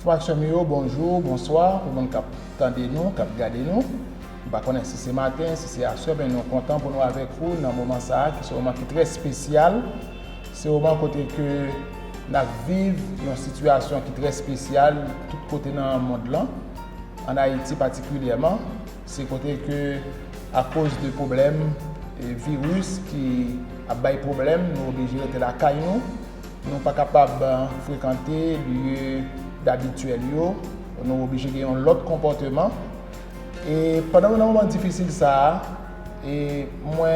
Frères et bonjour, bonsoir, pour les gens qui attendent nous, qui regardent nous. Je ne sais pas si c'est matin, si c'est à soir, mais nous sommes contents pour nous avec vous dans un moment ça, qui est un moment très spécial. C'est un moment côté que nous vivons une situation qui est très spéciale, tout côté dans le monde là, en Haïti particulièrement. C'est côté que, à cause de problèmes, virus qui a des problèmes, nous sommes obligés de rester la caille. Nous ne sommes pas capables de fréquenter les lieux d'habituel. Nous sommes obligés de avoir l'autre comportement. Et pendant un moment difficile, ça, et moi,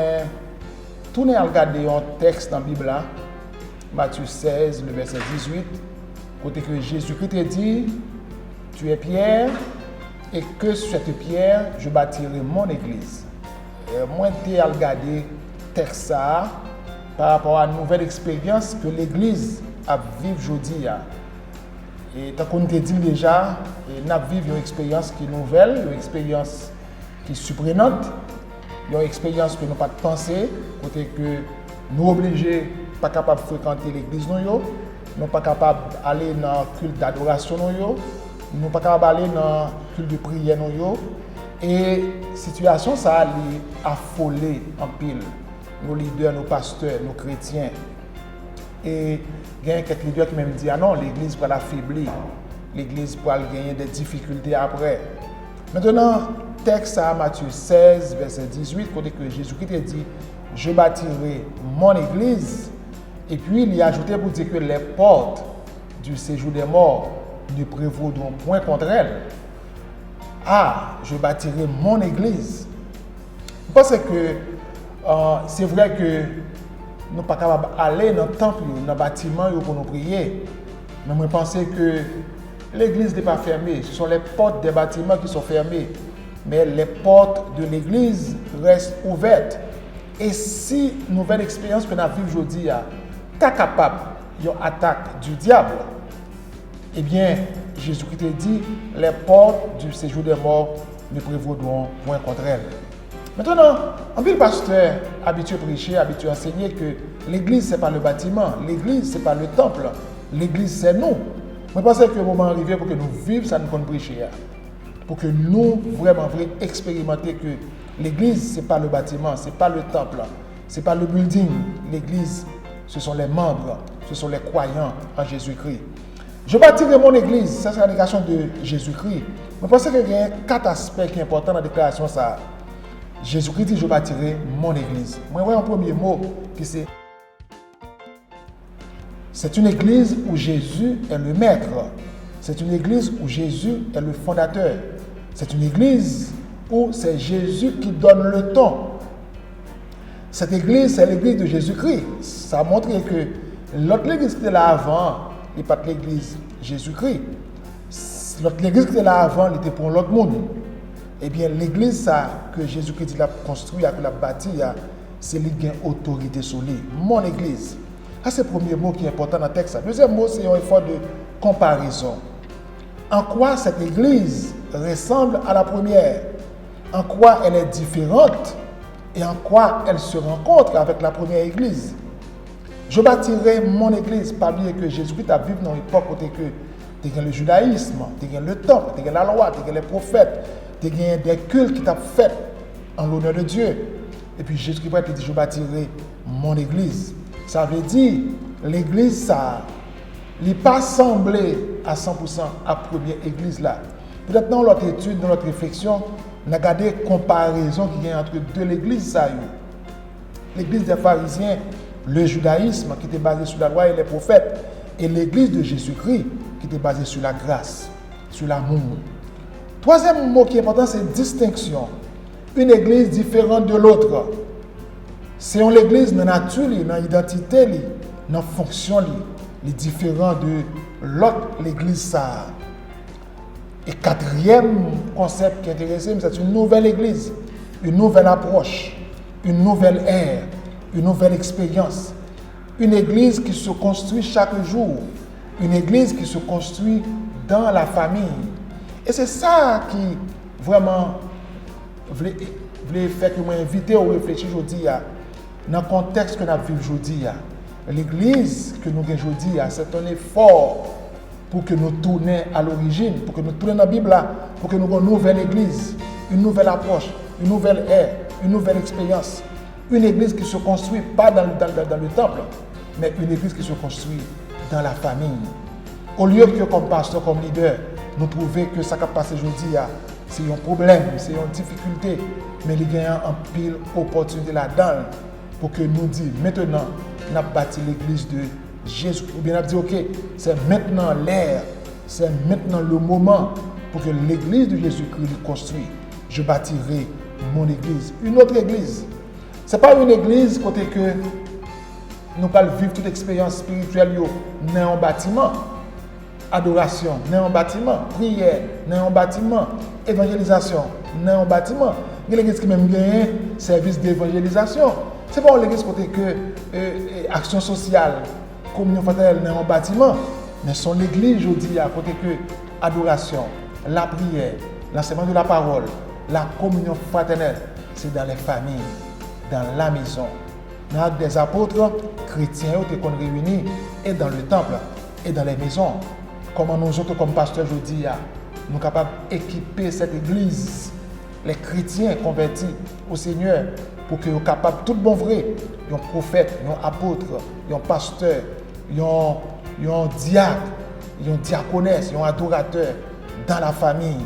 tourner à regarder un texte dans la Bible, Matthieu 16, le verset 18, côté que Jésus-Christ a dit, tu es Pierre, et que sur cette pierre, je bâtirai mon église. Et moi, je regarder le texte ça, par rapport à une nouvelle expérience que l'église a vécue aujourd'hui. Et tant qu'on te dit déjà, nous vivons une expérience qui est nouvelle, une expérience qui est surprenante, une expérience que nous n'avons pas pensé, côté que nous sommes obligés, pas capables de fréquenter l'église, nous ne sommes pas capables d'aller dans le culte d'adoration, nous ne sommes pas capables d'aller dans le culte de prière. Et la situation, ça a affolé en pile. Nos leaders, nos pasteurs, nos chrétiens. Et il y a quelques leaders qui même disent ah non, l'église va l'affaiblir, l'église va gagner des difficultés après. Maintenant, texte à Matthieu 16, verset 18, côté que Jésus-Christ a dit je bâtirai mon église. Et puis il y a ajouté pour dire que les portes du séjour des morts ne prévaudront point contre elle. Ah, je bâtirai mon église. Parce que c'est vrai que nous ne sommes pas capables d'aller dans le temple, dans le bâtiment pour nous prier. Mais je pense que l'église n'est pas fermée. Ce sont les portes des bâtiments qui sont fermées. Mais les portes de l'église restent ouvertes. Et si la nouvelle expérience que nous vivons aujourd'hui est capable d'une attaque du diable, eh bien, Jésus-Christ dit les portes du séjour des morts ne prévaudront point contre elle. Maintenant, un peu le pasteur habitué à prêcher, habitué à enseigner que l'église, ce n'est pas le bâtiment, l'église, ce n'est pas le temple, l'église, c'est nous. Je pense que le moment est arrivé pour que nous vivions ça, nous qu'on prêcher. Pour que nous, vraiment, expérimenter que l'église, ce n'est pas le bâtiment, ce n'est pas le temple, ce n'est pas le building. L'église, ce sont les membres, ce sont les croyants en Jésus-Christ. Je bâtirai mon église, ça c'est la déclaration de Jésus-Christ. Je pense qu'il y a 4 aspects qui sont importants dans la déclaration. Ça. Jésus-Christ dit, je bâtirai mon église. Moi, je vois un premier mot qui c'est une église où Jésus est le maître. C'est une église où Jésus est le fondateur. C'est une église où c'est Jésus qui donne le ton. Cette église, c'est l'église de Jésus-Christ. Ça a montré que l'autre église qui était là avant, il n'est pas l'église Jésus-Christ. L'autre église qui était là avant, il était pour l'autre monde. Eh bien, l'église ça, que Jésus-Christ a construit, qu'il a bâti, c'est lui qui a autorité sur lui. Mon église. Ça, c'est le premier mot qui est important dans le texte. Le deuxième mot, c'est un effort de comparaison. En quoi cette église ressemble à la première? En quoi elle est différente? Et en quoi elle se rencontre avec la première église? Je bâtirai mon église. Pas oublier que Jésus-Christ a vécu dans une époque où il y a le judaïsme, il y a le temple, il y a la loi, il y a les prophètes. Il y a des cultes qui t'a fait en l'honneur de Dieu. Et puis Jésus-Christ a dit, je bâtirai mon église. Ça veut dire, l'église, ça n'est pas semblé à 100% à la première église là. Peut-être dans notre étude, dans notre réflexion, on a regardé la comparaison qu'il y a entre deux l'église. L'église des pharisiens, le judaïsme qui était basé sur la loi et les prophètes, et l'église de Jésus-Christ qui était basée sur la grâce, sur l'amour. Troisième mot qui est important, c'est distinction. Une église différente de l'autre. C'est une église dans la nature, dans l'identité, dans la fonction, les différents de l'autre l'église. Et quatrième concept qui est intéressant, c'est une nouvelle église, une nouvelle approche, une nouvelle ère, une nouvelle expérience. Une église qui se construit chaque jour, une église qui se construit dans la famille. Et c'est ça qui vraiment voulait faire que moi inviter à réfléchir aujourd'hui dans le contexte que nous vivons aujourd'hui. L'église que nous avons aujourd'hui, c'est un effort pour que nous tournions à l'origine, pour que nous tournions dans la Bible là, pour que nous ayons une nouvelle église, une nouvelle approche, une nouvelle ère, une nouvelle expérience. Une église qui se construit pas dans le temple, mais une église qui se construit dans la famille. Au lieu que comme pasteur, comme leader, nous trouver que ça qui a passé aujourd'hui, c'est un problème, c'est une difficulté, mais il y a un pile opportunité là-dedans pour que nous disions, maintenant, nous avons bâti l'église de Jésus. Ou bien nous avons dit, ok, c'est maintenant l'ère, c'est maintenant le moment pour que l'église de Jésus-Christ construise. Je bâtirai mon église, une autre église. Ce n'est pas une église côté que nous allons vivre toute expérience spirituelle dans un bâtiment. Adoration, dans un bâtiment. Prière, dans un bâtiment. Évangélisation, dans un bâtiment. Il y a l'église qui même gagne service d'évangélisation. Ce n'est pas une église côté que action sociale, communion fraternelle dans un bâtiment. Mais son église, je dis, à côté que adoration, la prière, l'enseignement de la parole, la communion fraternelle, c'est dans les familles, dans la maison. Dans l'acte des apôtres, chrétiens qui sont réunis et dans le temple et dans les maisons. Comment nous autres, comme pasteurs, je dis, nous sommes capables d'équiper cette église, les chrétiens convertis au Seigneur, pour qu'ils soient capables, tout bon vrai, un prophète, un apôtre, un pasteur, un diacre, un diaconesse, un adorateur dans la famille.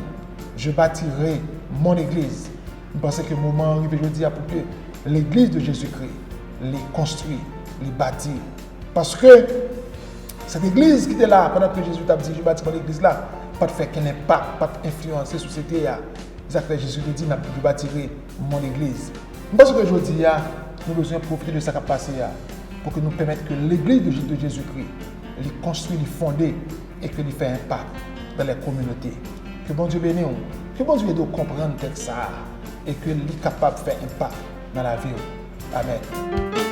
Je bâtirai mon église. Je pense que le moment arrivé aujourd'hui pour que l'église de Jésus-Christ les construit, les bâtit. Parce que cette église qui était là, pendant que Jésus t'a dit, je bâtis mon église là, pas de faire qu'un impact, pas d'influencer sur cette société. Ça fait Jésus te dit, je bâtirai mon église. Je pense que aujourd'hui, nous avons besoin de profiter de ce qui a passé pour que nous permettre que l'église de Jésus-Christ les construit, les fonder et que les fait impact dans les communautés. Que bon Dieu bénisse, que bon Dieu aide à comprendre ça et que les capable de faire impact dans la vie. Amen.